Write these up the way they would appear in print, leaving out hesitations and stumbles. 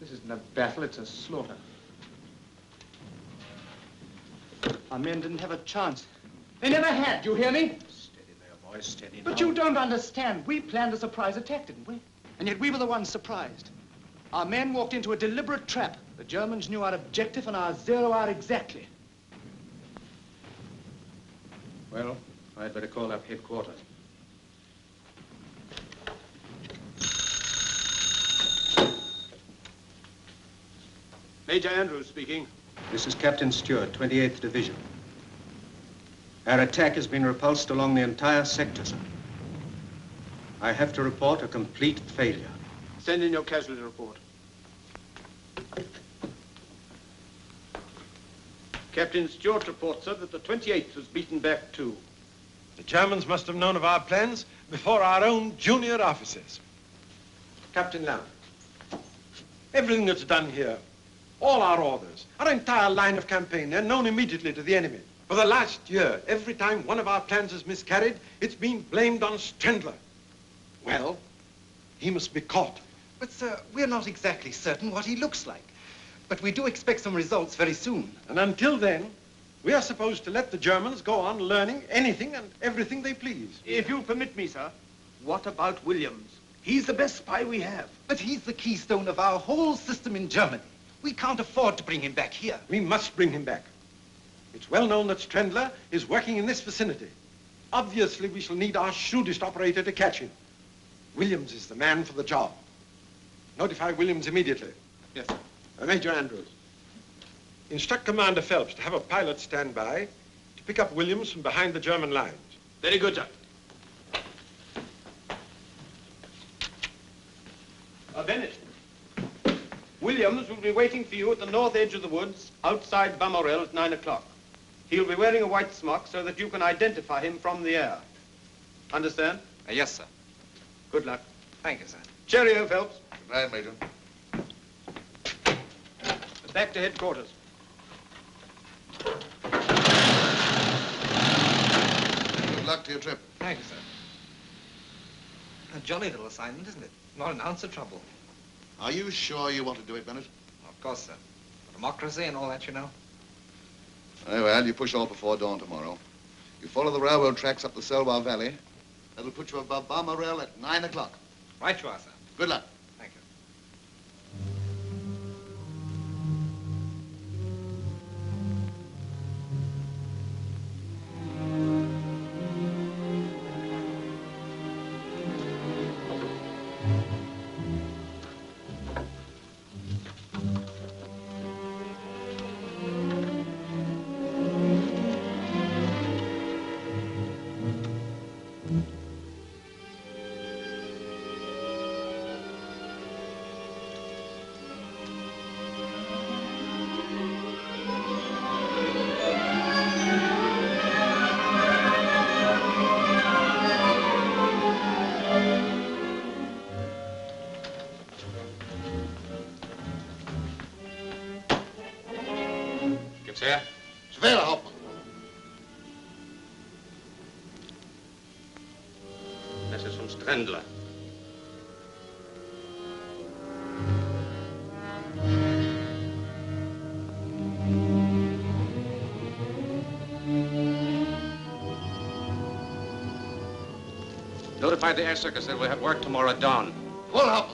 This isn't a battle, it's a slaughter. Our men didn't have a chance. They never had, do you hear me? Steady there, boys, steady now. But you don't understand. We planned a surprise attack, didn't we? And yet we were the ones surprised. Our men walked into a deliberate trap. The Germans knew our objective and our 0 hour exactly. Well, I'd better call up headquarters. Major Andrews speaking. This is Captain Stewart, 28th Division. Our attack has been repulsed along the entire sector, sir. I have to report a complete failure. Send in your casualty report. Captain Stewart reports, sir, that the 28th was beaten back too. The Germans must have known of our plans before our own junior officers. Captain Lamb, everything that's done here, all our orders, our entire line of campaign, they're known immediately to the enemy. For the last year, every time one of our plans has miscarried, it's been blamed on Strendler. Well, he must be caught. But, sir, we're not exactly certain what he looks like. But we do expect some results very soon. And until then, we are supposed to let the Germans go on learning anything and everything they please. If you'll permit me, sir, what about Williams? He's the best spy we have. But he's the keystone of our whole system in Germany. We can't afford to bring him back here. We must bring him back. It's well known that Strendler is working in this vicinity. Obviously, we shall need our shrewdest operator to catch him. Williams is the man for the job. Notify Williams immediately. Yes, sir. Major Andrews, instruct Commander Phelps to have a pilot stand by to pick up Williams from behind the German lines. Very good, sir. Bennett, Williams will be waiting for you at the north edge of the woods outside Bamorel at 9 o'clock. He'll be wearing a white smock so that you can identify him from the air. Understand? Yes, sir. Good luck. Thank you, sir. Cheerio, Phelps. Good night, Major. Back to headquarters. Good luck to your trip. Thank you, sir. A jolly little assignment, isn't it? Not an ounce of trouble. Are you sure you want to do it, Bennett? Of course, sir. Democracy and all that, you know. Very well, you push off before dawn tomorrow. You follow the railroad tracks up the Selwa Valley. That'll put you above Balmoral at 9 o'clock. Right you are, sir. Good luck. Thank you. Sir? Schwerer Hauptmann. Das ist von Strendler. Notify the air circus that we'll have work tomorrow at dawn. Voll, Hauptmann.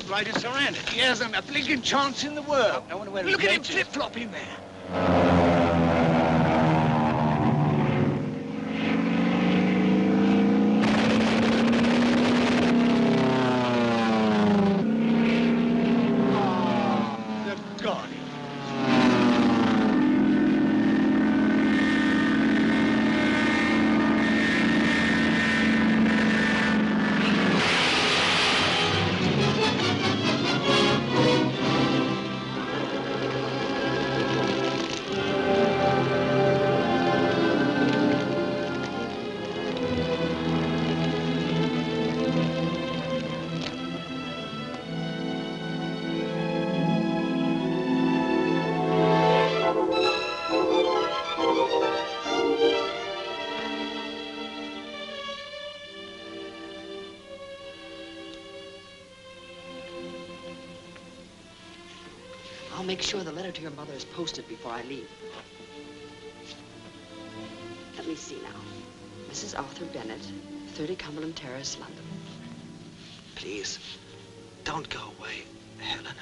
right is surrounded. He hasn't a blinking chance in the world. I wonder where Look at him Yeats is. flip-flopping there. I'll make sure the letter to your mother is posted before I leave. Let me see now. Mrs. Arthur Bennett, 30 Cumberland Terrace, London. Please, don't go away, Helena.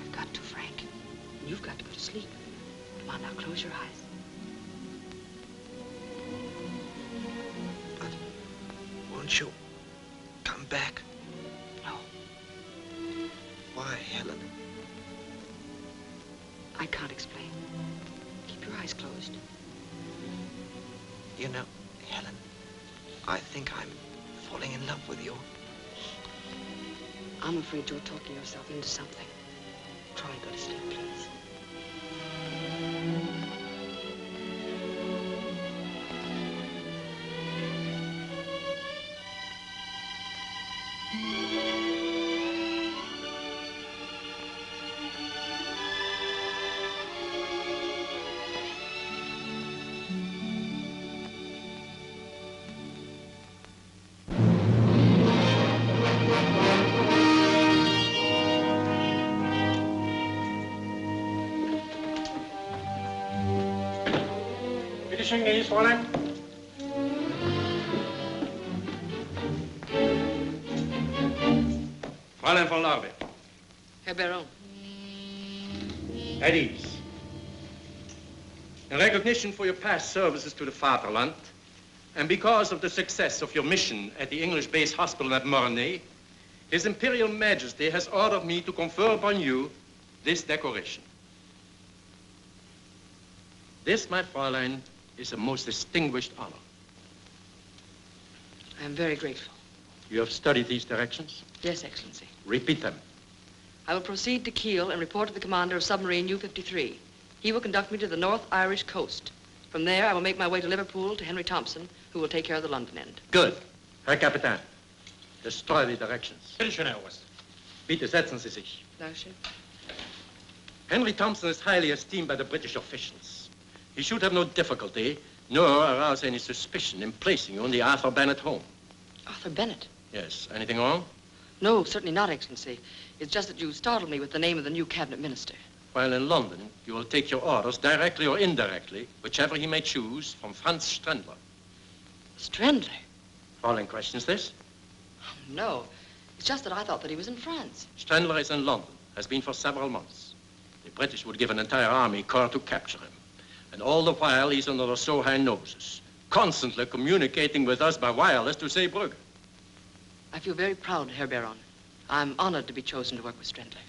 I've got to, Frank. And you've got to go to sleep. Come on, now, close your eyes. But won't you come back? No. Why, Helena? I can't explain. Keep your eyes closed. You know, Helen, I think I'm falling in love with you. I'm afraid you're talking yourself into something. Try and go to sleep, please. Fräulein. Fräulein von Lorbeer. Herr Baron. At ease. In recognition for your past services to the Fatherland, and because of the success of your mission at the English-based hospital at Mornay, His Imperial Majesty has ordered me to confer upon you this decoration. This, my Fräulein, is a most distinguished honor. I am very grateful. You have studied these directions? Yes, Excellency. Repeat them. I will proceed to Kiel and report to the commander of submarine U-53. He will conduct me to the North Irish coast. From there, I will make my way to Liverpool to Henry Thompson, who will take care of the London end. Good. Herr Kapitän, destroy the directions. Bitte schön, Herr Oberst. Bitte setzen Sie sich. Dankeschön. Henry Thompson is highly esteemed by the British officials. He should have no difficulty, nor arouse any suspicion in placing you in the Arthur Bennett home. Arthur Bennett? Yes. Anything wrong? No, certainly not, Excellency. It's just that you startled me with the name of the new cabinet minister. While in London, you will take your orders, directly or indirectly, whichever he may choose, from Franz Strendler. Strendler? Fräulein questions this? No. It's just that I thought that he was in France. Strendler is in London, has been for several months. The British would give an entire army corps to capture him. And all the while, he's under our so high noses, constantly communicating with us by wireless to Zeebrugge. I feel very proud, Herr Baron. I'm honored to be chosen to work with Strendler.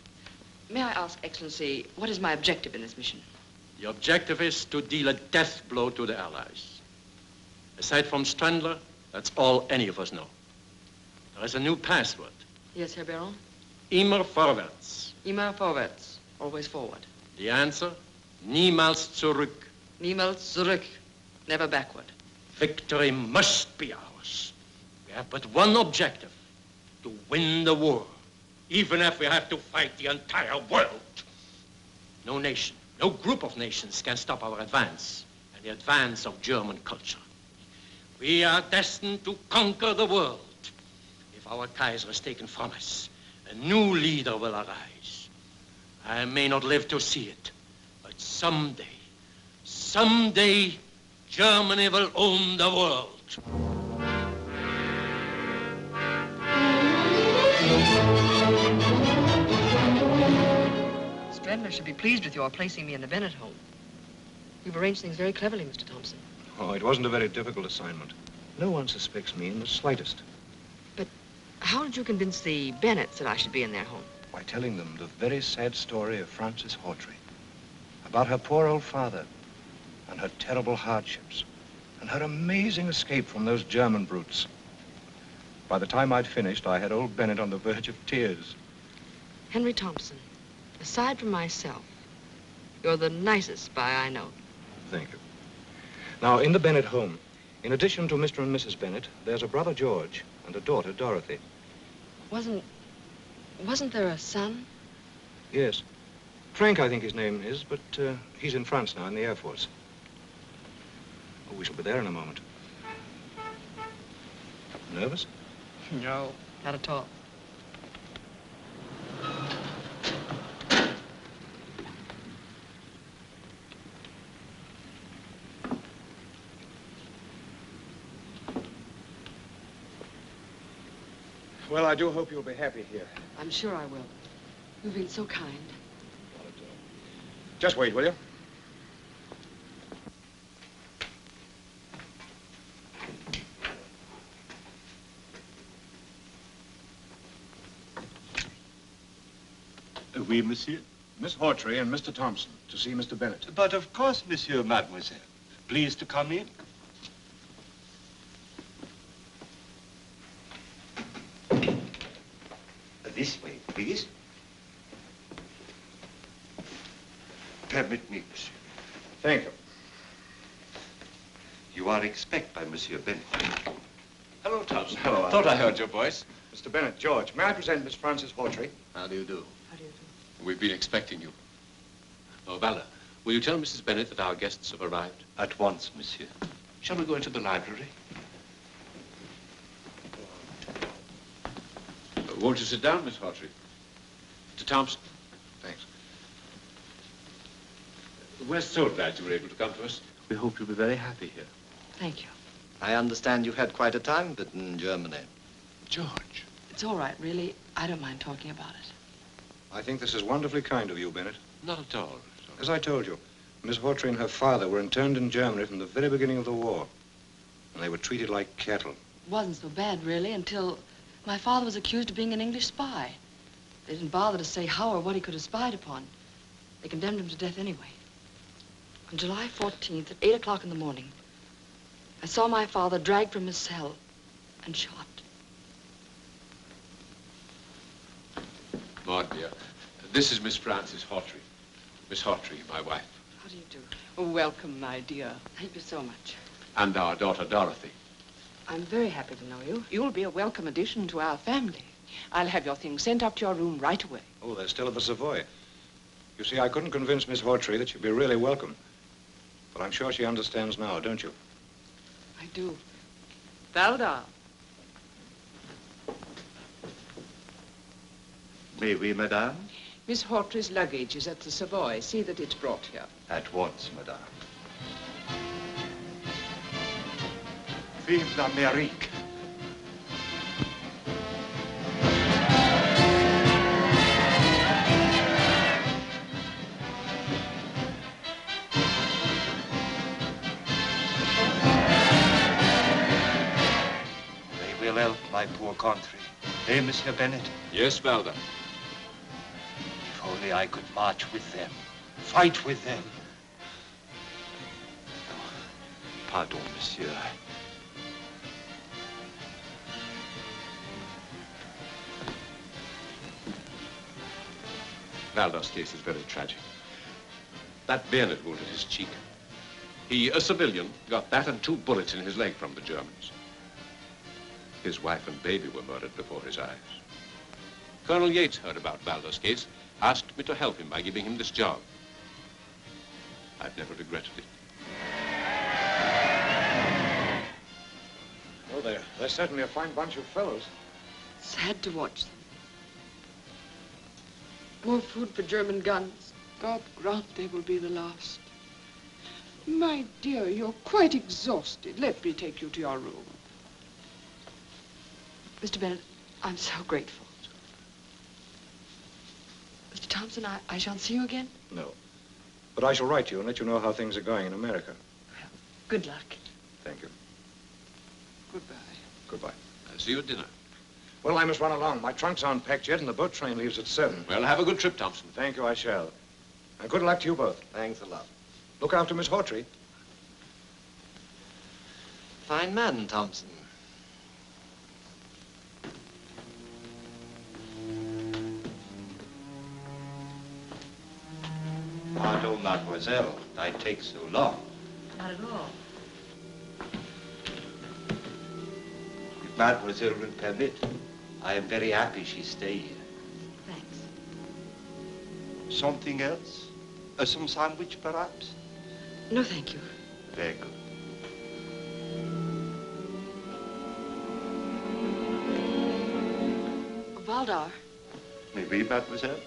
May I ask, Excellency, what is my objective in this mission? The objective is to deal a death blow to the Allies. Aside from Strendler, that's all any of us know. There is a new password. Yes, Herr Baron? Immer vorwärts. Immer vorwärts. Always forward. The answer? Niemals zurück. Niemals zurück. Never backward. Victory must be ours. We have but one objective, to win the war, even if we have to fight the entire world. No nation, no group of nations can stop our advance and the advance of German culture. We are destined to conquer the world. If our Kaiser is taken from us, a new leader will arise. I may not live to see it, but someday, Germany will own the world. Strendler should be pleased with your placing me in the Bennett home. You've arranged things very cleverly, Mr. Thompson. Oh, it wasn't a very difficult assignment. No one suspects me in the slightest. But how did you convince the Bennetts that I should be in their home? By telling them the very sad story of Frances Hautry. About her poor old father and her terrible hardships and her amazing escape from those German brutes. By the time I'd finished, I had old Bennett on the verge of tears. Henry Thompson, aside from myself, you're the nicest spy I know. Thank you. Now, in the Bennett home, in addition to Mr. and Mrs. Bennett, there's a brother, George, and a daughter, Dorothy. Wasn't there a son? Yes. Frank, I think his name is, but he's in France now, in the Air Force. Oh, we shall be there in a moment. Nervous? No, not at all. Well, I do hope you'll be happy here. I'm sure I will. You've been so kind. Just wait, will you? Oui, monsieur. Miss Hautry and Mr. Thompson to see Mr. Bennett. But of course, monsieur, mademoiselle. Please to come in. This way, please. Permit me, monsieur. Thank you. You are expected by Monsieur Bennett. Hello, Thompson. Hello, Thought I heard your voice. Mr. Bennett, George, may I present Miss Frances Hautry? How do you do? How do you do? We've been expecting you. Oh, Valdar, will you tell Mrs. Bennett that our guests have arrived? At once, monsieur. Shall we go into the library? Won't you sit down, Miss Hautry? Mr. Thompson. Thanks. We're so glad you were able to come to us. We hope you'll be very happy here. Thank you. I understand you've had quite a time in Germany. George. It's all right, really. I don't mind talking about it. I think this is wonderfully kind of you, Bennett. Not at all. As I told you, Miss Hautry and her father were interned in Germany from the very beginning of the war. And they were treated like cattle. It wasn't so bad, really, until my father was accused of being an English spy. They didn't bother to say how or what he could have spied upon. They condemned him to death anyway. On July 14th at 8 o'clock in the morning, I saw my father dragged from his cell and shot. Maud, dear, this is Miss Frances Hautry. Miss Hautry, my wife. How do you do? Oh, welcome, my dear. Thank you so much. And our daughter, Dorothy. I'm very happy to know you. You'll be a welcome addition to our family. I'll have your things sent up to your room right away. Oh, they're still at the Savoy. You see, I couldn't convince Miss Hautry that she'd be really welcome. But I'm sure she understands now, don't you? I do. Valdar. May we, madame? Miss Hautry's luggage is at the Savoy. See that it's brought here. At once, madame. Vive l'Amérique! They will help my poor country. Eh, Monsieur Bennett? Yes, Valdar. If only I could march with them, fight with them. Oh, pardon, monsieur. Valdar's case is very tragic. That bayonet wound at his cheek. He, a civilian, got that and 2 bullets in his leg from the Germans. His wife and baby were murdered before his eyes. Colonel Yeats heard about Valdar's case, asked me to help him by giving him this job. I've never regretted it. Oh, they're certainly a fine bunch of fellows. Sad to watch them. More food for German guns. God grant they will be the last. My dear, you're quite exhausted. Let me take you to your room. Mr. Bennett, I'm so grateful. Mr. Thompson, I shan't see you again? No. But I shall write you and let you know how things are going in America. Good luck. Thank you. Goodbye. Goodbye. I'll see you at dinner. Well, I must run along. My trunks aren't packed yet, and the boat train leaves at 7. Well, have a good trip, Thompson. Thank you, I shall. And good luck to you both. Thanks a lot. Look after Miss Hautry. Fine man, Thompson. Pardon, mademoiselle, I take so long. Not at all. If mademoiselle will permit, I am very happy she stay here. Thanks. Something else? Some sandwich, perhaps? No, thank you. Very good. Valdar, Oui, mademoiselle?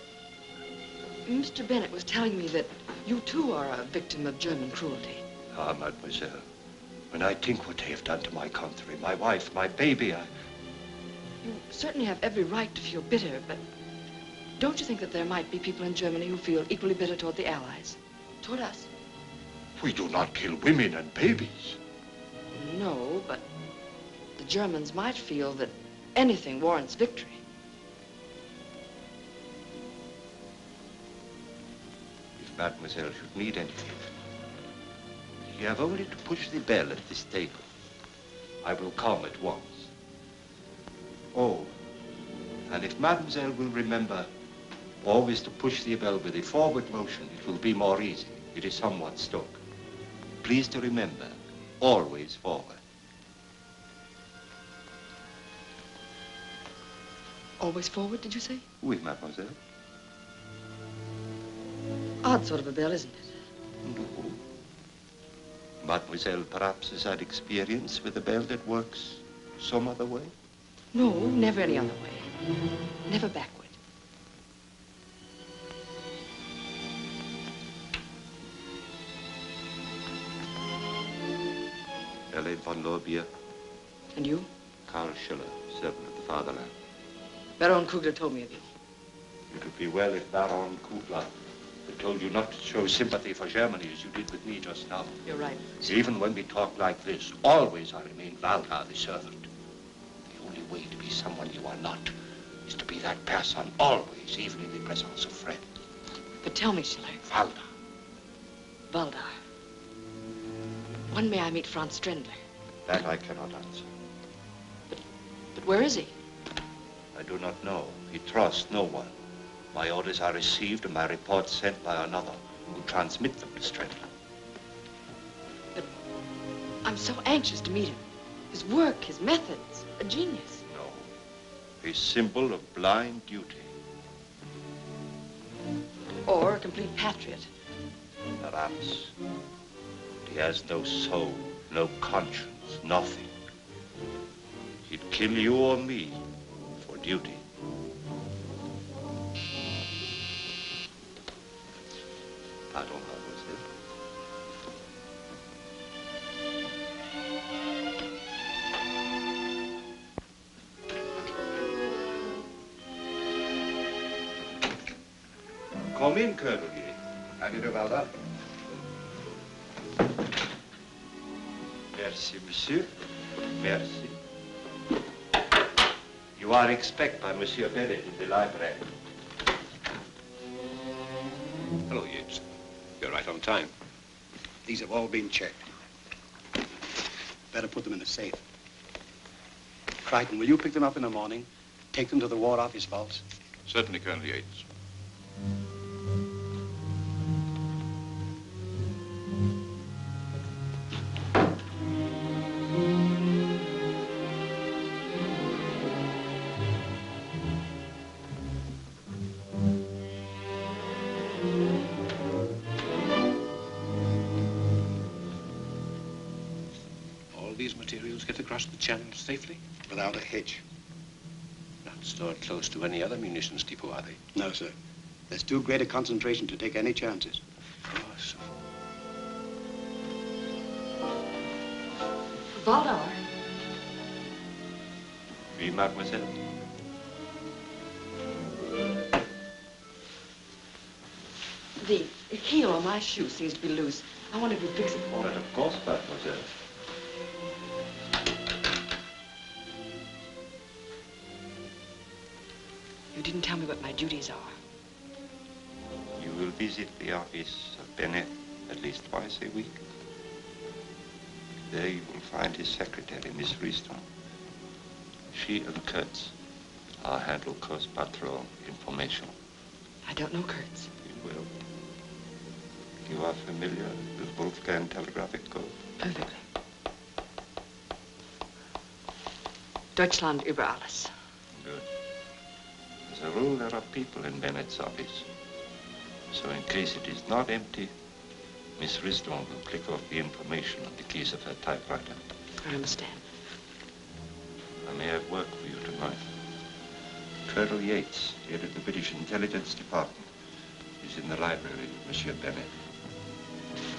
Mr. Bennett was telling me that you too are a victim of German cruelty. Ah, mademoiselle, when I think what they have done to my country, my wife, my baby, You certainly have every right to feel bitter, but don't you think that there might be people in Germany who feel equally bitter toward the Allies? Toward us? We do not kill women and babies. No, but the Germans might feel that anything warrants victory. If mademoiselle should need anything, you have only to push the bell at this table. I will come at once. Oh, and if mademoiselle will remember always to push the bell with a forward motion, it will be more easy. It is somewhat stuck. Please to remember, always forward. Always forward, did you say? Oui, mademoiselle. Odd sort of a bell, isn't it? No. Mademoiselle perhaps has had experience with a bell that works some other way? No, never any other way. Never backward. Helene Von Lorbeer. And you? Karl Schiller, servant of the fatherland. Baron Kugler told me of you. It would be well if Baron Kugler had told you not to show sympathy for Germany as you did with me just now. You're right. Even when we talk like this, always I remain Valdar, the servant. The only way to be someone you are not is to be that person always, even in the presence of friends. But tell me, Schiller. Valdar. Valdar. When may I meet Franz Strendler? That I cannot answer. But where is he? I do not know. He trusts no one. My orders are received and my reports sent by another who transmit them to Strendler. But I'm so anxious to meet him. His work, his methods, a genius. No. A symbol of blind duty. Or a complete patriot. Perhaps. He has no soul, no conscience, nothing. He'd kill you or me for duty. Pardon, mademoiselle. Come in, Colonel Yeats. How do you do, Valdar? Merci, monsieur. Merci. You are expected by Monsieur Bennett in the library. Hello, Yeats. You're right on time. These have all been checked. Better put them in the safe. Crichton, will you pick them up in the morning? Take them to the War Office vaults? Certainly, Colonel Yeats. Get across the channel safely? Without a hitch. Not stored close to any other munitions depot, are they? No, sir. There's too great a concentration to take any chances. Of course. Valdar. Oui, mademoiselle. The heel on my shoe seems to be loose. I wonder if you fix it for me. But of course, mademoiselle. You didn't tell me what my duties are. You will visit the office of Bennett at least twice a week. There you will find his secretary, Miss Riston. She and Kurtz are handle Coast Patrol information. I don't know Kurtz. You will. You are familiar with Wolfgang telegraphic code? Perfectly. Deutschland über alles. Good. As a rule, there are people in Bennett's office. So in case it is not empty, Miss Riston will click off the information on the keys of her typewriter. I understand. I may have work for you tonight. Colonel Yeats, head of the British Intelligence Department, is in the library with Monsieur Bennett.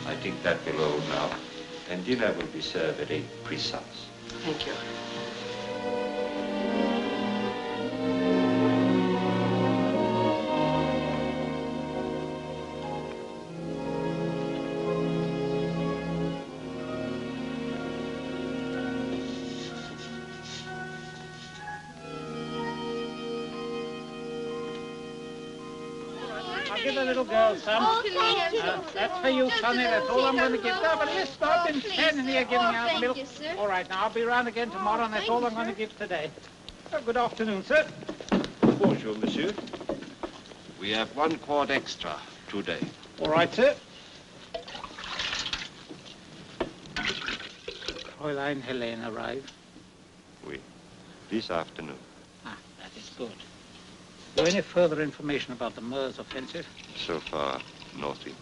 I think that will all now, and dinner will be served at 8 precise. Thank you. I'll give the little girl some. Oh, thank you. That's for you, Sonny. That's all I'm going to give. No, but listen, I've been standing here giving out thank milk. you, sir. All right, now I'll be round again tomorrow, and that's all I'm going to give today. Good afternoon, sir. Bonjour, monsieur. We have 1 quart extra today. All right, sir. Fräulein Helene arrived. Oui. This afternoon. Ah, that is good. Is there any further information about the Morse offensive? So far, nothing.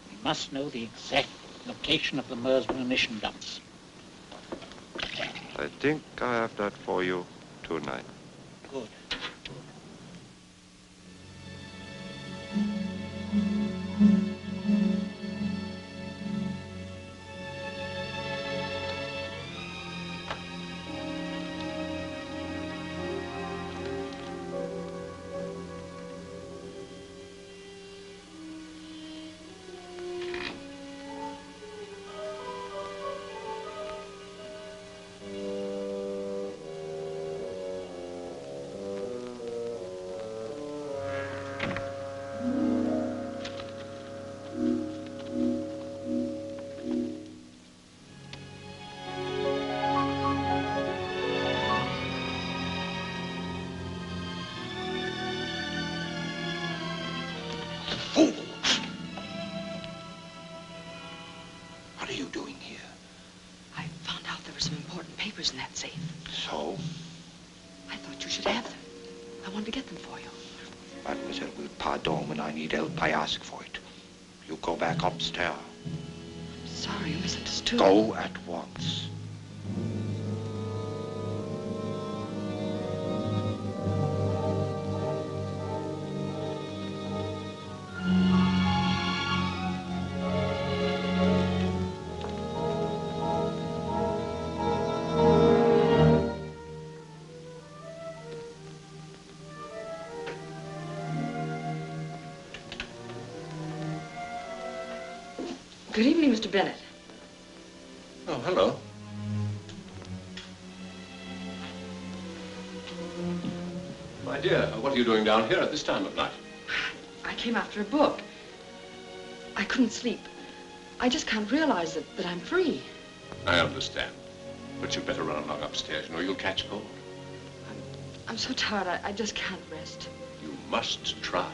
We must know the exact location of the Morse munition dumps. I think I have that for you tonight. Good. What are you doing here? I found out there were some important papers in that safe. So? I thought you should have them. I wanted to get them for you. Mademoiselle will pardon when I need help. I ask for it. You go back upstairs. Sorry, you misunderstood. Go at once. Good evening, Mr. Bennett. Oh, hello. My dear, what are you doing down here at this time of night? I came after a book. I couldn't sleep. I just can't realize that I'm free. I understand. But you'd better run along upstairs. You know, you'll catch cold. I'm so tired, I just can't rest. You must try.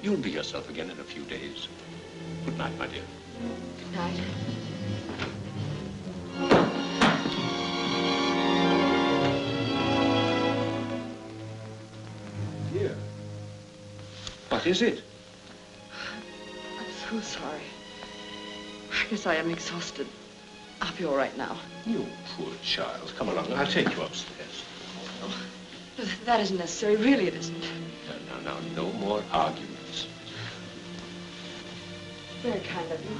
You'll be yourself again in a few days. Good night, my dear. Good night. Dear. What is it? I'm so sorry. I guess I am exhausted. I'll be all right now. You poor child. Come along. I'll take you upstairs. Oh, no, that isn't necessary. Really, it isn't. No, no more arguments. Very kind of you.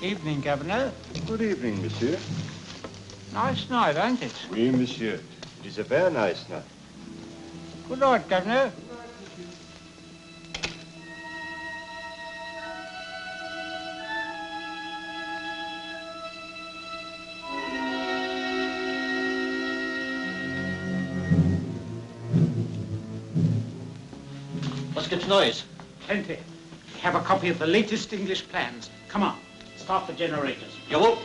Evening, Governor. Good evening, monsieur. Nice night, ain't it? Oui, monsieur. It is a very nice night. Good night, Governor. What's gets noise? Plenty. We have a copy of the latest English plans. Come on, start the generators. Jawohl.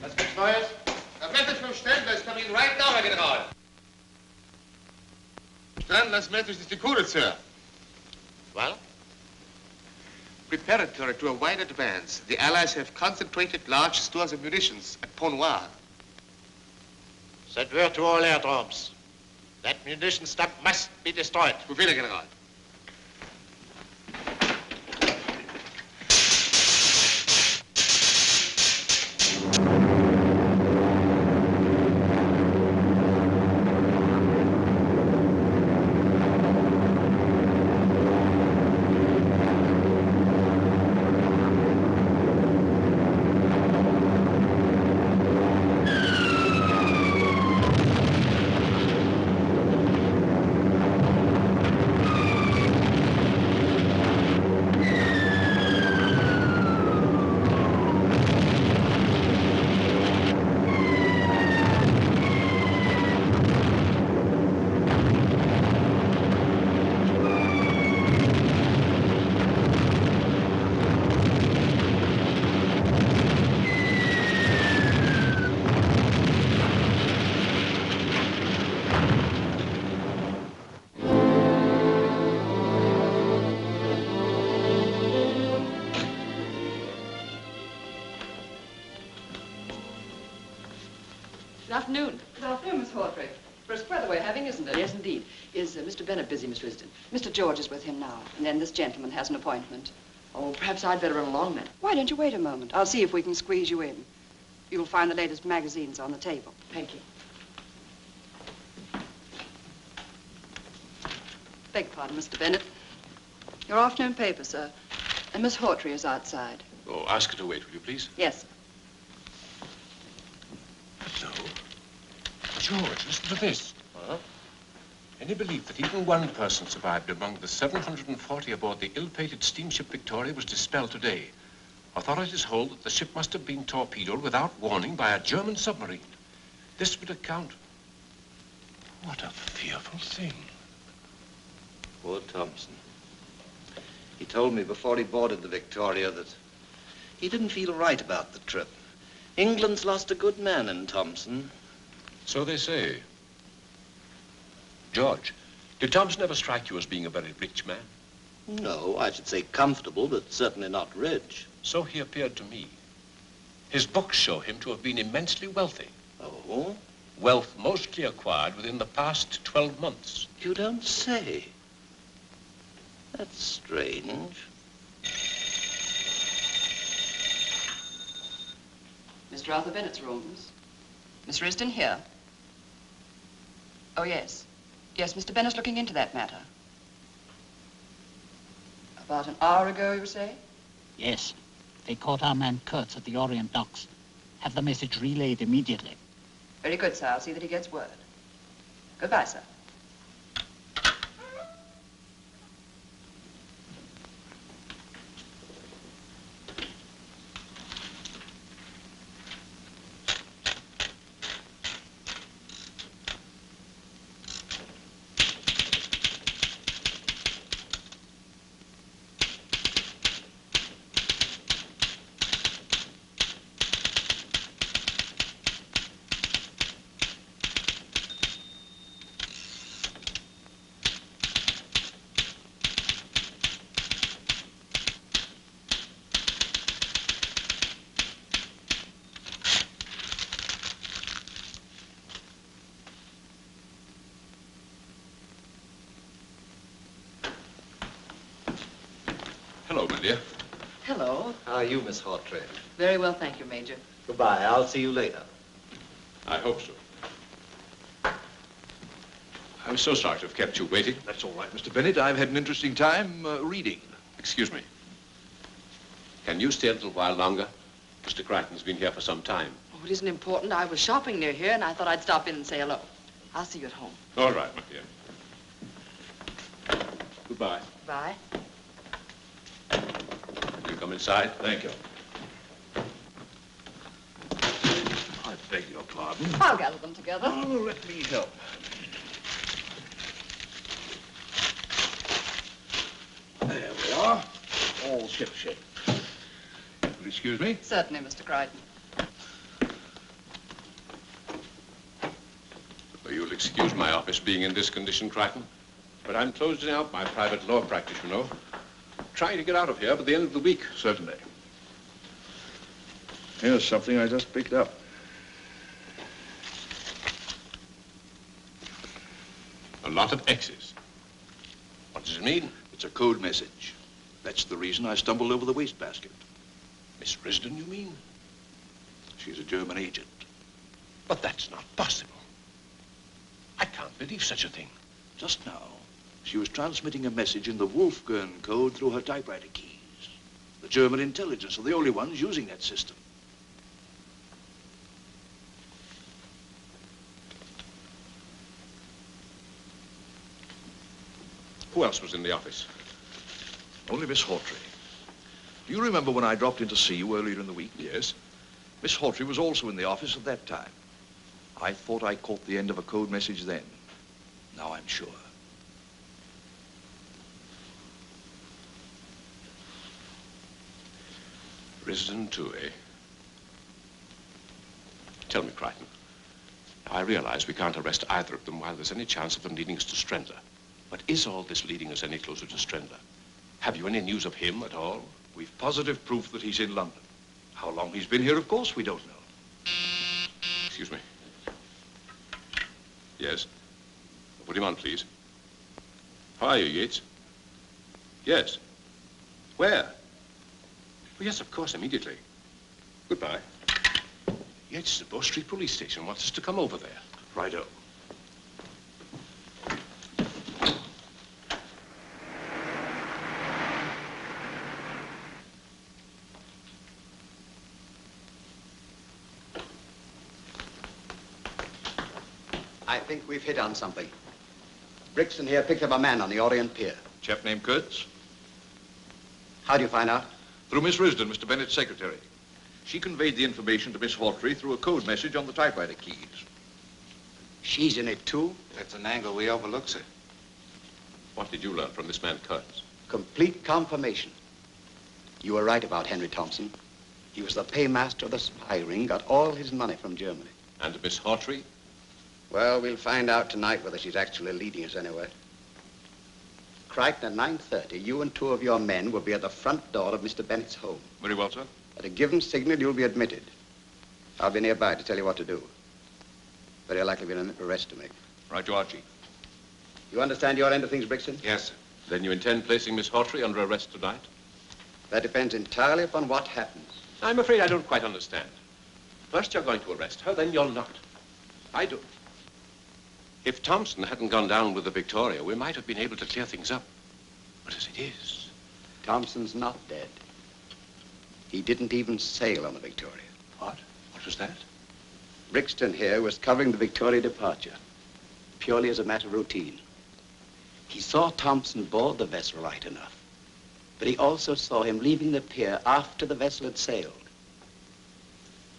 Was gibt's Neues? A message from Strendler is coming right now, Herr General. Strendler's message is decoded, sir. Well? Preparatory to a wide advance, the Allies have concentrated large stores of munitions at Pont Noir. Send word to all airdromes. That munition stock must be destroyed. Befehl, Herr General. Good afternoon. Good afternoon, Miss Hautry. Brisk weather we're having, isn't it? Yes, indeed. Is Mr. Bennett busy, Miss Risdon? Mr. George is with him now, and then this gentleman has an appointment. Oh, perhaps I'd better run along then. Why don't you wait a moment? I'll see if we can squeeze you in. You'll find the latest magazines on the table. Thank you. Beg pardon, Mr. Bennett. Your afternoon paper, sir. And Miss Hautry is outside. Oh, ask her to wait, will you, please? Yes, sir. Hello. George, listen to this. Huh? Any belief that even one person survived among the 740 aboard the ill-fated steamship Victoria was dispelled today. Authorities hold that the ship must have been torpedoed without warning by a German submarine. This would account... What a fearful thing. Poor Thompson. He told me before he boarded the Victoria that he didn't feel right about the trip. England's lost a good man in Thompson. So they say. George, did Thompson ever strike you as being a very rich man? No, I should say comfortable, but certainly not rich. So he appeared to me. His books show him to have been immensely wealthy. Oh? Wealth mostly acquired within the past 12 months. You don't say. That's strange. Mr. Arthur Bennett's rooms. Miss Risdon here. Oh, yes. Yes, Mr. Bennett's looking into that matter. About an hour ago, you say? Yes. They caught our man Kurtz at the Orient docks. Have the message relayed immediately. Very good, sir. I'll see that he gets word. Goodbye, sir. Hello. How are you, Miss Hautry? Very well, thank you, Major. Goodbye. I'll see you later. I hope so. I'm so sorry to have kept you waiting. That's all right, Mr. Bennett. I've had an interesting time reading. Excuse me. Can you stay a little while longer? Mr. Crichton's been here for some time. Oh, it isn't important. I was shopping near here, and I thought I'd stop in and say hello. I'll see you at home. All right, my dear. Goodbye. Bye. You come inside? Thank you. I beg your pardon. I'll gather them together. Oh, let me help. There we are. All shipshape. Will you excuse me? Certainly, Mr. Crichton. Well, you'll excuse my office being in this condition, Crichton. But I'm closing out my private law practice, you know. Trying to get out of here by the end of the week. Certainly. Here's something I just picked up. A lot of X's. What does it mean? It's a code message. That's the reason I stumbled over the wastebasket. Miss Risden, you mean? She's a German agent. But that's not possible. I can't believe such a thing. Just now, she was transmitting a message in the Wolfgang code through her typewriter keys. The German intelligence are the only ones using that system. Who else was in the office? Only Miss Hautry. Do you remember when I dropped in to see you earlier in the week? Yes. Miss Hautry was also in the office at that time. I thought I caught the end of a code message then. Now I'm sure. Risden too, eh? Tell me, Crichton. I realize we can't arrest either of them while there's any chance of them leading us to Strendler. But is all this leading us any closer to Strendler? Have you any news of him at all? We've positive proof that he's in London. How long he's been here, of course, we don't know. Excuse me. Yes? Put him on, please. How are you, Yeats? Yes. Where? Oh, yes, of course, immediately. Goodbye. Yates, the Bow Street Police Station wants us to come over there. Righto. I think we've hit on something. Brixton here picked up a man on the Orient Pier. Chap named Kurtz? How do you find out? Through Miss Risden, Mr. Bennett's secretary. She conveyed the information to Miss Hautry through a code message on the typewriter keys. She's in it, too? That's an angle we overlook, sir. What did you learn from this man, Kurtz? Complete confirmation. You were right about Henry Thompson. He was the paymaster of the spy ring, got all his money from Germany. And Miss Hautry? Well, we'll find out tonight whether she's actually leading us anywhere. Crichton, at 9:30, you and two of your men will be at the front door of Mr. Bennett's home. Very well, sir. At a given signal, you'll be admitted. I'll be nearby to tell you what to do. Very likely be an arrest to make. Right, you are, Chief. You understand your end of things, Brixton? Yes, sir. Then you intend placing Miss Hautry under arrest tonight? That depends entirely upon what happens. I'm afraid I don't quite understand. First you're going to arrest her, then you're not. I do. If Thompson hadn't gone down with the Victoria, we might have been able to clear things up. But as it is... Thompson's not dead. He didn't even sail on the Victoria. What? What was that? Brixton here was covering the Victoria departure, purely as a matter of routine. He saw Thompson board the vessel right enough, but he also saw him leaving the pier after the vessel had sailed.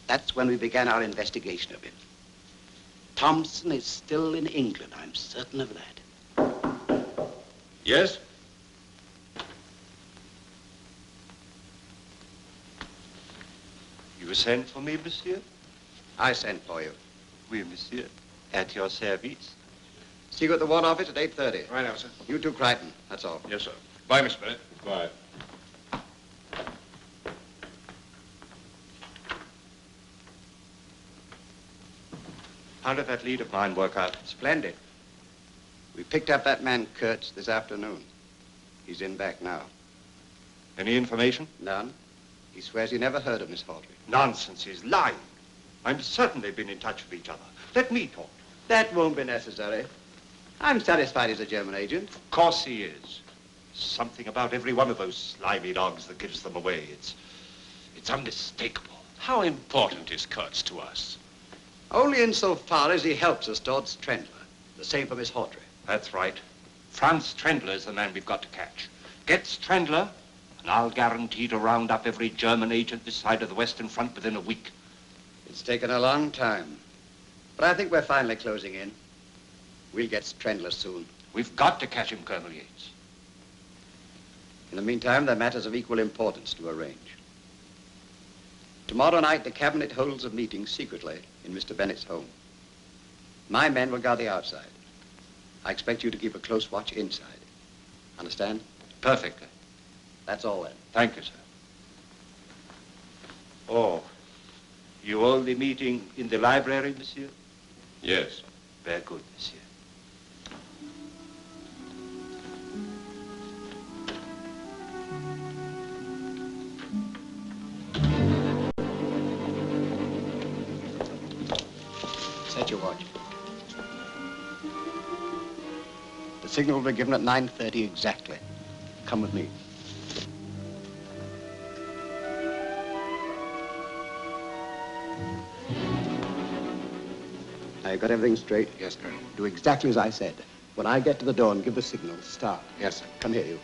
That's when we began our investigation of him. Thompson is still in England, I'm certain of that. Yes? You sent for me, monsieur? I sent for you. Oui, monsieur. At your service. See you at the War Office at 8:30. Right now, sir. You too, Crichton. That's all. Yes, sir. Bye, Miss Bennett. Bye. How did that lead of mine work out? Splendid. We picked up that man Kurtz this afternoon. He's in back now. Any information? None. He swears he never heard of Miss Hautry. Nonsense, he's lying. I'm certain they've been in touch with each other. Let me talk. That won't be necessary. I'm satisfied he's a German agent. Of course he is. Something about every one of those slimy dogs that gives them away. It's unmistakable. How important is Kurtz to us? Only insofar as he helps us towards Strendler. The same for Miss Hautry. That's right. Franz Strendler is the man we've got to catch. Get Strendler, and I'll guarantee to round up every German agent this side of the Western Front within a week. It's taken a long time, but I think we're finally closing in. We'll get Strendler soon. We've got to catch him, Colonel Yeats. In the meantime, there are matters of equal importance to arrange. Tomorrow night, the cabinet holds a meeting secretly in Mr. Bennett's home. My men will guard the outside. I expect you to keep a close watch inside. Understand? Perfectly. That's all then. Thank you, sir. Oh, you hold the meeting in the library, monsieur? Yes. Very good, monsieur. Set your watch. The signal will be given at 9:30 exactly. Come with me. Now, you got everything straight? Yes, Colonel. Do exactly as I said. When I get to the door and give the signal, start. Yes, sir. Come here, you.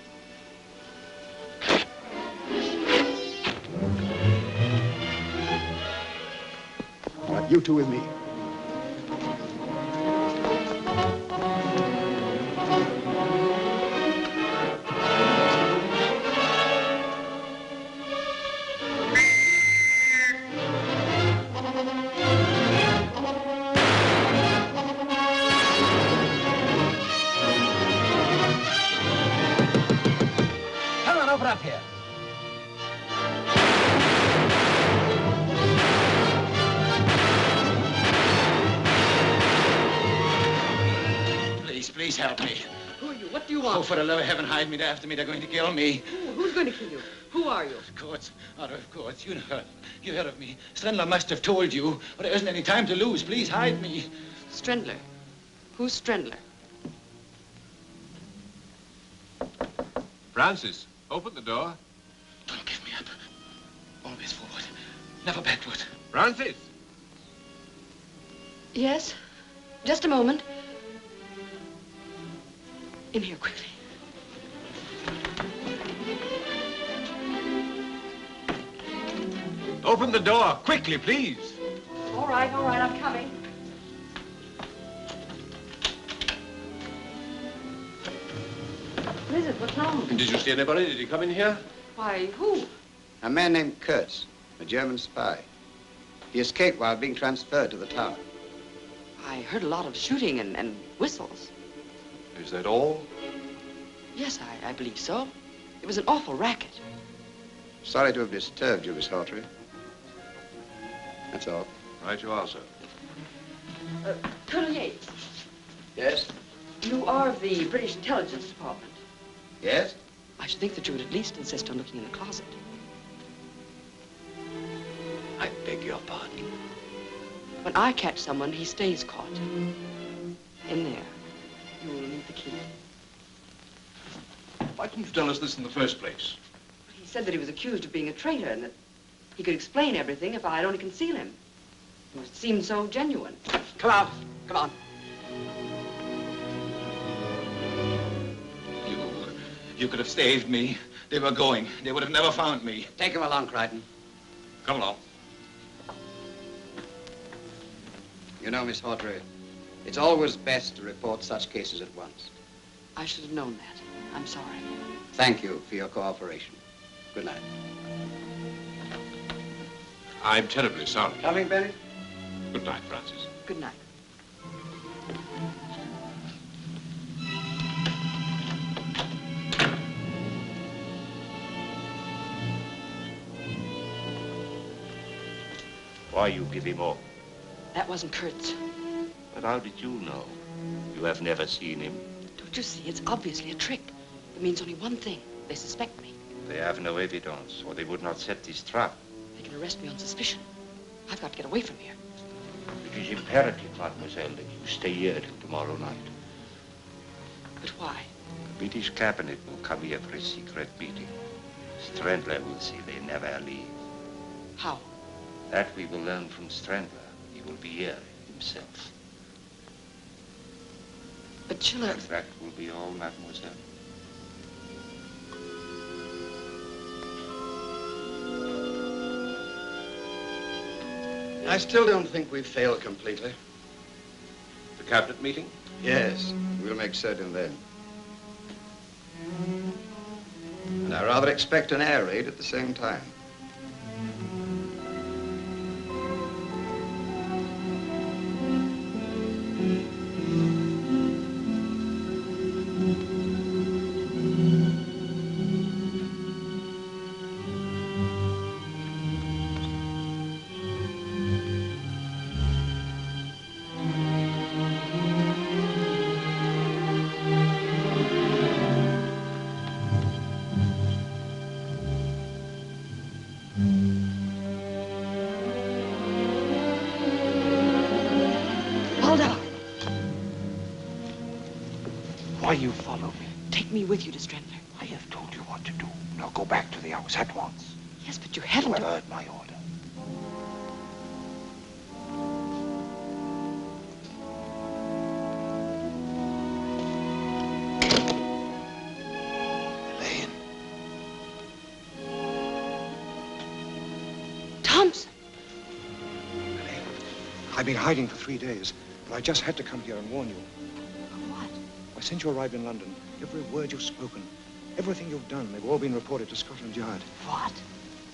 All right, you two with me. Please help me. Who are you? What do you want? Oh, for the love of heaven, hide me. They're after me. They're going to kill me. Who's going to kill you? Who are you? Of course. Arthur, of course. You heard of me. Strendler must have told you. But there isn't any time to lose. Please hide me. Strendler? Who's Strendler? Francis, open the door. Don't give me up. Always forward. Never backward. Francis! Yes? Just a moment. In here, quickly. Open the door, quickly, please. All right, I'm coming. What is it? What's wrong? Did you see anybody? Did he come in here? Why, who? A man named Kurtz, a German spy. He escaped while being transferred to the tower. I heard a lot of shooting and whistles. Is that all? Yes, I believe so. It was an awful racket. Sorry to have disturbed you, Miss Hautry. That's all. Right you are, sir. Colonel Yeats. Yes? You are of the British Intelligence Department. Yes? I should think that you would at least insist on looking in the closet. I beg your pardon. When I catch someone, he stays caught. In there. You will need the key. Why didn't you tell us this in the first place? He said that he was accused of being a traitor and that he could explain everything if I'd only conceal him. It seemed so genuine. Come out. Come on. You could have saved me. They were going. They would have never found me. Take him along, Crichton. Come along. You know, Miss Hautry, it's always best to report such cases at once. I should have known that. I'm sorry. Thank you for your cooperation. Good night. I'm terribly sorry. Coming, Bennett? Good night, Francis. Good night. Why you give him up? That wasn't Kurtz. But how did you know? You have never seen him. Don't you see? It's obviously a trick. It means only one thing. They suspect me. They have no evidence, or they would not set this trap. They can arrest me on suspicion. I've got to get away from here. It is imperative, mademoiselle, that you stay here till tomorrow night. But why? The British cabinet will come here for a secret meeting. Strendler will say they never leave. How? That we will learn from Strendler. He will be here himself. But Schiller... That will be all, mademoiselle. I still don't think we've failed completely. The cabinet meeting? Yes, we'll make certain then. And I rather expect an air raid at the same time. Why you follow me? Take me with you to Strendler. I have told you what to do. Now go back to the house at once. Yes, but you haven't... You have heard my order. Helene. Thompson. Helene, I've been hiding for 3 days, but I just had to come here and warn you. Since you arrived in London, every word you've spoken, everything you've done, they've all been reported to Scotland Yard. What?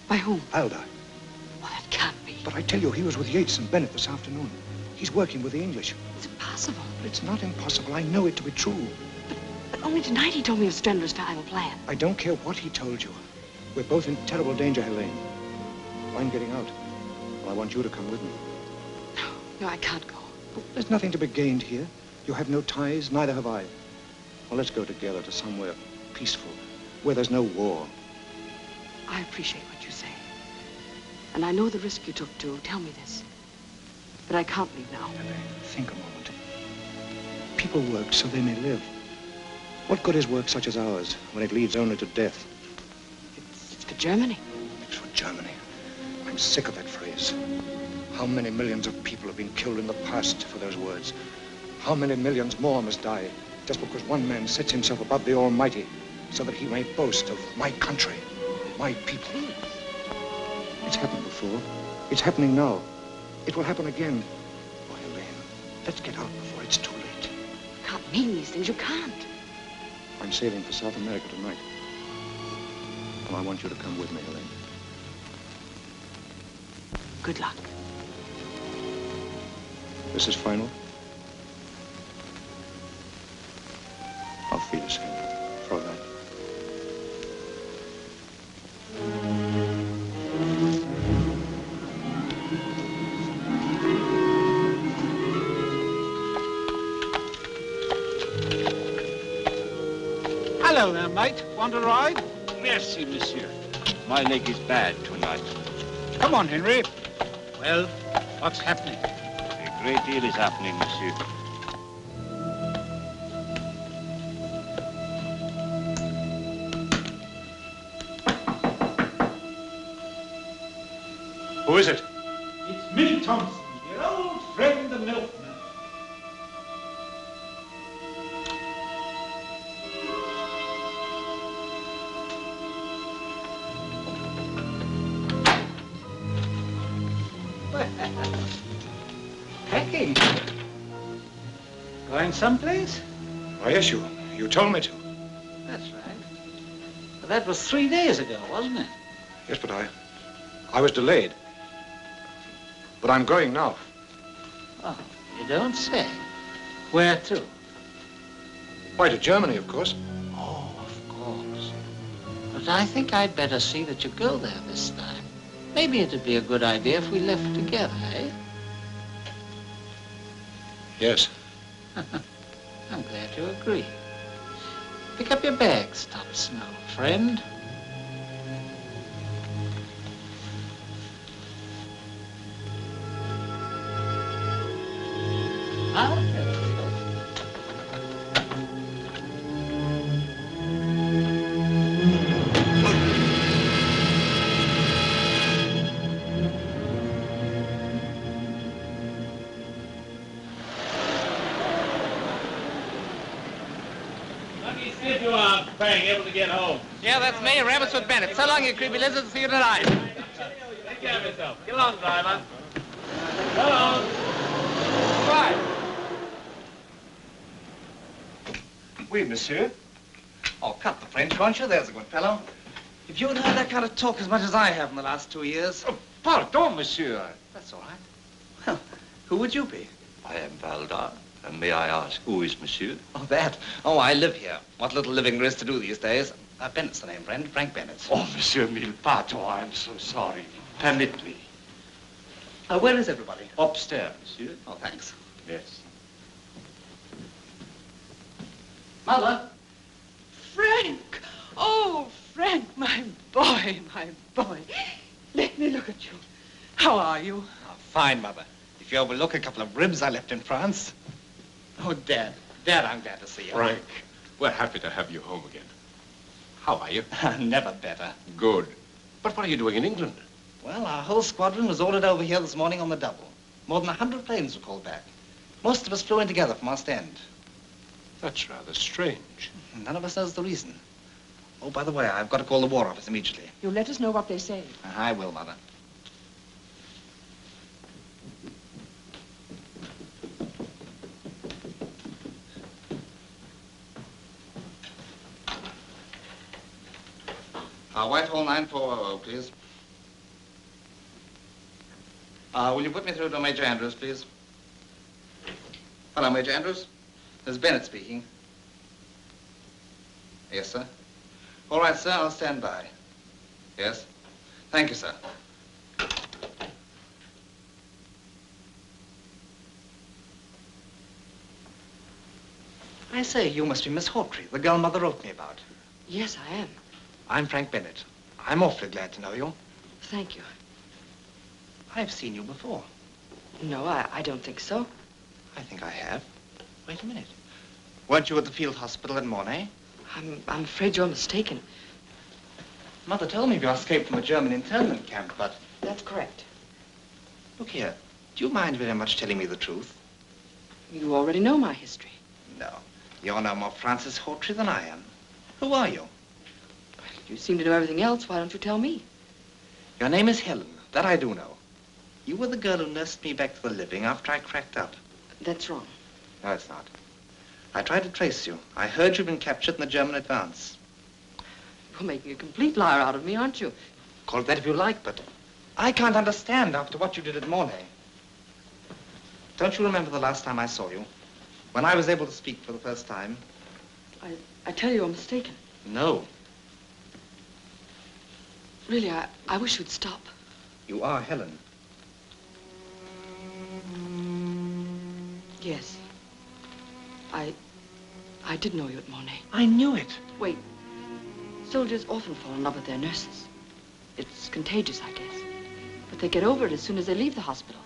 By whom? Valdar. Well, that can't be. But I tell you, he was with Yeats and Bennett this afternoon. He's working with the English. It's impossible. But it's not impossible. I know it to be true. But only tonight he told me of Strendler's final plan. I don't care what he told you. We're both in terrible danger, Helene. If I'm getting out, well, I want you to come with me. No, I can't go. But there's nothing to be gained here. You have no ties, neither have I. Well, let's go together to somewhere peaceful, where there's no war. I appreciate what you say. And I know the risk you took to tell me this. But I can't leave now. Think a moment. People work so they may live. What good is work such as ours when it leads only to death? It's for Germany. It's for Germany. I'm sick of that phrase. How many millions of people have been killed in the past for those words? How many millions more must die just because one man sets himself above the Almighty so that he may boast of my country, my people? It's happened before. It's happening now. It will happen again. Oh, Helene, let's get out before it's too late. You can't mean these things. You can't. I'm sailing for South America tonight. And I want you to come with me, Helene. Good luck. This is final. Auf Wiedersehen, Fräulein. Hello there, mate. Want a ride? Merci, monsieur. My leg is bad tonight. Come on, Henry. Well, what's happening? A great deal is happening, monsieur. Who is it? It's me, Thompson, your old friend, the milkman. Packing. Going someplace? Oh, yes, you told me to. That's right. But that was 3 days ago, wasn't it? Yes, but I was delayed. But I'm going now. Oh, you don't say. Where to? Why, to Germany, of course. Oh, of course. But I think I'd better see that you go there this time. Maybe it'd be a good idea if we left together, eh? Yes. I'm glad you agree. Pick up your bags, Thompson, old friend. How helpful. Lucky you are, Frank, able to get home. Yeah, that's me, Franz Bennett. So long, you creepy lizards. See you tonight. Take care of yourself. Get along, driver. Go on. Right. Oui, monsieur. Oh, cut the French, won't you? There's a good fellow. If you'd heard that kind of talk as much as I have in the last 2 years... Oh, pardon, monsieur. That's all right. Well, who would you be? I am Valdar. And may I ask, who is monsieur? Oh, that? Oh, I live here. What little living there is to do these days. Bennett's the name, friend. Frank Bennett. Oh, monsieur mille pardons. I'm so sorry. Permit me. Where is everybody? Upstairs, monsieur. Oh, thanks. Yes. Mother? Frank! Oh, Frank, my boy, my boy. Let me look at you. How are you? Oh, fine, Mother. If you overlook a couple of ribs I left in France. Oh, Dad. Dad, I'm glad to see you. Frank, we're happy to have you home again. How are you? Never better. Good. But what are you doing in England? Well, our whole squadron was ordered over here this morning on the double. More than 100 planes were called back. Most of us flew in together from Ostend. That's rather strange. None of us knows the reason. Oh, by the way, I've got to call the War Office immediately. You let us know what they say. I will, Mother. Whitehall 9400, please. Will you put me through to Major Andrews, please? Hello, Major Andrews. This is Bennett speaking. Yes, sir. All right, sir, I'll stand by. Yes? Thank you, sir. I say, you must be Miss Hautry, the girl Mother wrote me about. Yes, I am. I'm Frank Bennett. I'm awfully glad to know you. Thank you. I've seen you before. No, I don't think so. I think I have. Wait a minute. Weren't you at the field hospital at Mornay? I'm afraid you're mistaken. Mother told me you escaped from a German internment camp, but... That's correct. Look here. Do you mind very much telling me the truth? You already know my history. No. You're no more Frances Hautry than I am. Who are you? You seem to know everything else. Why don't you tell me? Your name is Helen. That I do know. You were the girl who nursed me back to the living after I cracked up. That's wrong. No, it's not. I tried to trace you. I heard you'd been captured in the German advance. You're making a complete liar out of me, aren't you? Call it that if you like, but I can't understand after what you did at Mornay. Don't you remember the last time I saw you? When I was able to speak for the first time? I tell you, you're mistaken. No. Really, I wish you'd stop. You are Helen. Yes. I did know you at Mornay. I knew it. Wait. Soldiers often fall in love with their nurses. It's contagious, I guess. But they get over it as soon as they leave the hospital.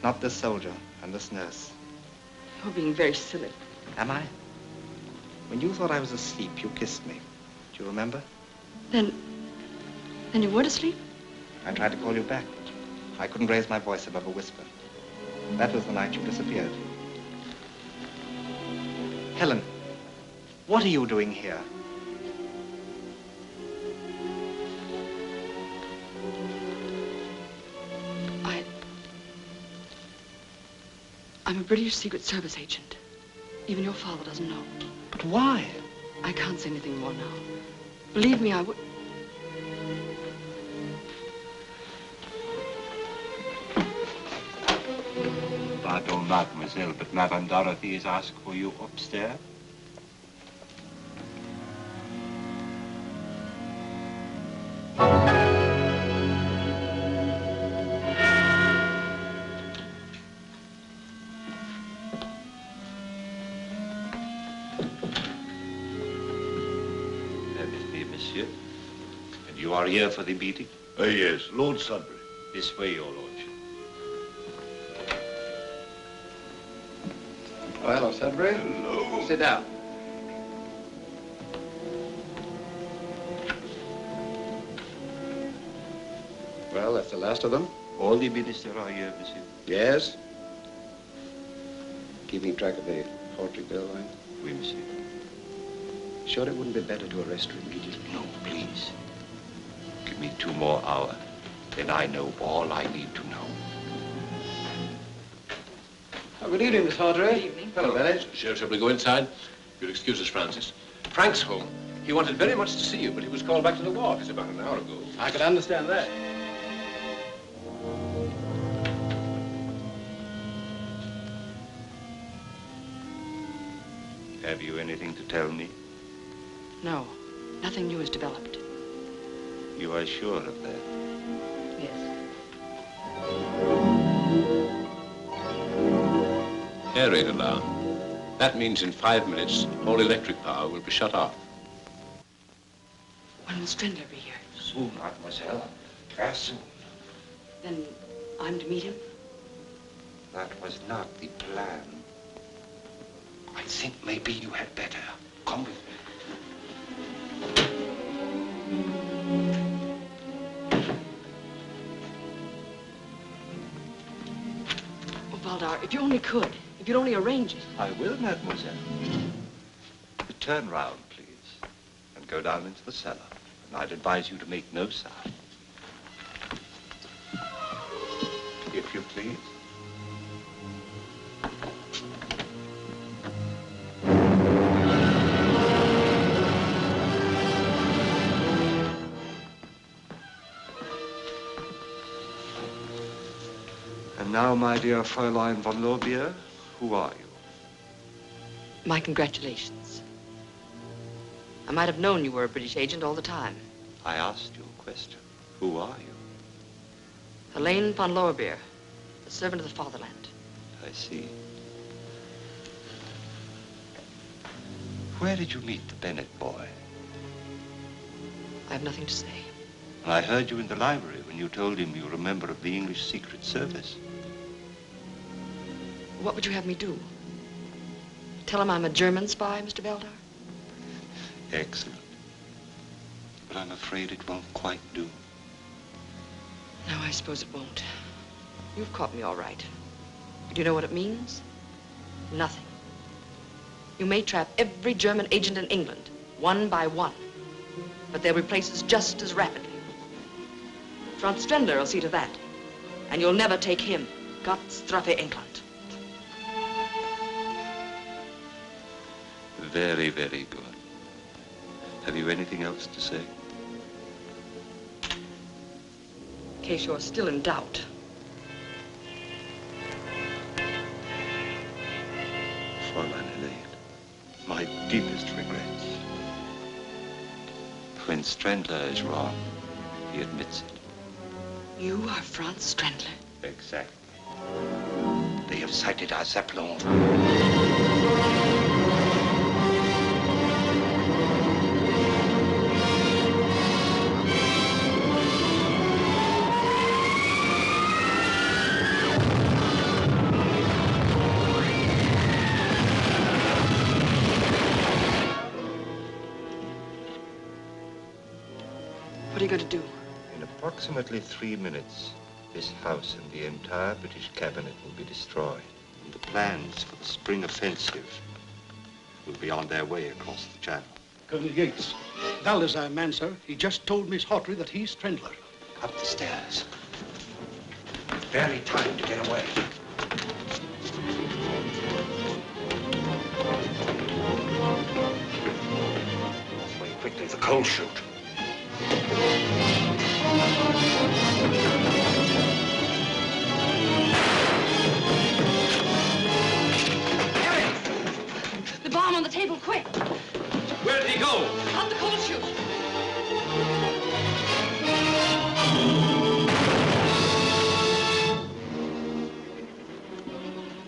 Not this soldier and this nurse. You're being very silly. Am I? When you thought I was asleep, you kissed me. Do you remember? Then you weren't asleep? I tried to call you back, but I couldn't raise my voice above a whisper. That was the night you disappeared. Helen, what are you doing here? I'm a British Secret Service agent. Even your father doesn't know. But why? I can't say anything more now. Believe me, I would... Pardon, mademoiselle, but Madame Dorothy has asked for you upstairs. Monsieur. And you are here for the meeting? Yes, Lord Sudbury. This way, your lordship. Oh, hello, Sudbury. Hello. Sit down. Well, that's the last of them. All the ministers are here, monsieur. Yes. Keeping track of the Hautry bill line? Oui, monsieur. Sure it wouldn't be better to arrest her immediately? No, please. Give me 2 more hours. Then I know all I need to know. Oh, good evening, Miss Hautry. Good evening. Hello, Bennett. Shall we go inside? You'll excuse us, Francis. Frank's home. He wanted very much to see you, but he was called back to the ward about an hour ago. I could understand that. Have you anything to tell me? No, nothing new has developed. You are sure of that? Yes. Air raid alarm. That means in 5 minutes, all electric power will be shut off. When will Strendler be here? Soon, mademoiselle. Very soon. Then I'm to meet him? That was not the plan. I think maybe you had better come with me. Oh, Valdar, if you only could. If you'd only arrange it. I will, mademoiselle. Turn round, please, and go down into the cellar. And I'd advise you to make no sound. If you please. And now, my dear Fräulein Von Lorbeer, who are you? My congratulations. I might have known you were a British agent all the time. I asked you a question. Who are you? Helene Von Lorbeer, the servant of the fatherland. I see. Where did you meet the Bennett boy? I have nothing to say. I heard you in the library when you told him you were a member of the English Secret Service. What would you have me do? Tell him I'm a German spy, Mr. Valdar? Excellent. But I'm afraid it won't quite do. No, I suppose it won't. You've caught me all right. Do you know what it means? Nothing. You may trap every German agent in England, one by one, but they'll replace us just as rapidly. Franz Strendler will see to that, and you'll never take him. Gott strafe England. Very, very good. Have you anything else to say? In case you're still in doubt. Fräulein Helene, my deepest regrets. When Strendler is wrong, he admits it. You are Franz Strendler? Exactly. They have sighted our Zeppelin. What are you going to do? In approximately 3 minutes, this house and the entire British cabinet will be destroyed. And the plans for the spring offensive will be on their way across the channel. Colonel Yeats. Valdar's our man, sir. He just told Miss Hautry that he's Strendler. Up the stairs. Barely time to get away. Swing quickly, the coal chute. The bomb on the table, quick! Where did he go? Up the coal chute!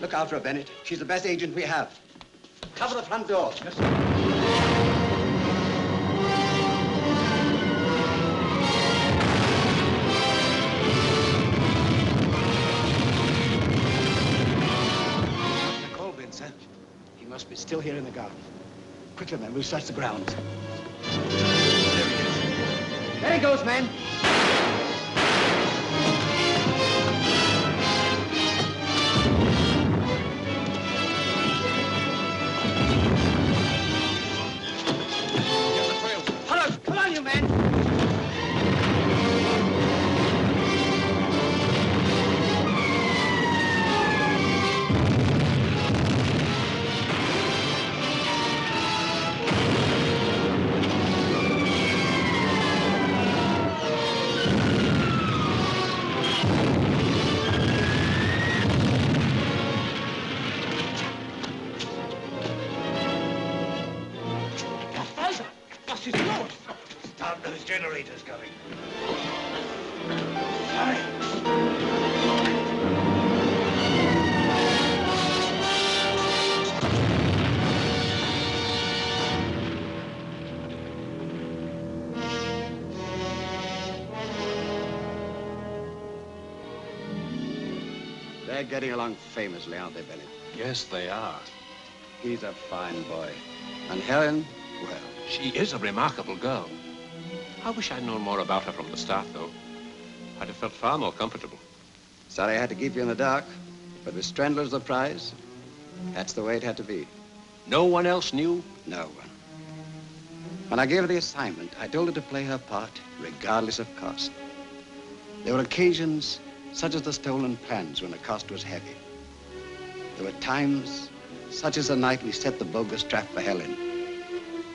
Look out for her, Bennett. She's the best agent we have. Cover the front door. Yes, sir. The coal bin, sir. He must be still here in the garden. Quickly, men, we'll search the grounds. There he goes, men. Fellows, come on, you men. Start those generators going. They're getting along famously, aren't they, Bennett? Yes, they are. He's a fine boy. And Helen, well... She is a remarkable girl. I wish I'd known more about her from the start, though. I'd have felt far more comfortable. Sorry I had to keep you in the dark, but with Strendler's the prize, that's the way it had to be. No one else knew? No one. When I gave her the assignment, I told her to play her part, regardless of cost. There were occasions, such as the stolen plans, when the cost was heavy. There were times, such as the night we set the bogus trap for Helen,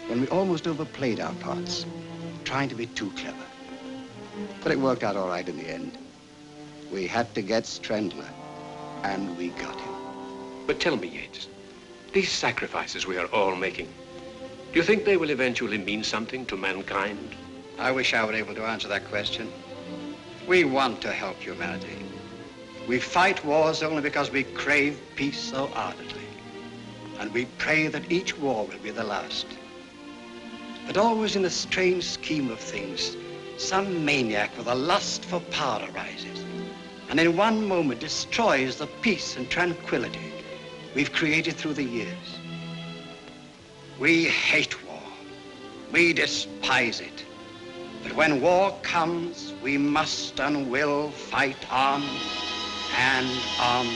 when we almost overplayed our parts, trying to be too clever. But it worked out all right in the end. We had to get Strendler, and we got him. But tell me, Yeats, these sacrifices we are all making, do you think they will eventually mean something to mankind? I wish I were able to answer that question. We want to help humanity. We fight wars only because we crave peace so ardently. And we pray that each war will be the last. But always in a strange scheme of things, some maniac with a lust for power arises, and in one moment destroys the peace and tranquility we've created through the years. We hate war. We despise it. But when war comes, we must and will fight on and on.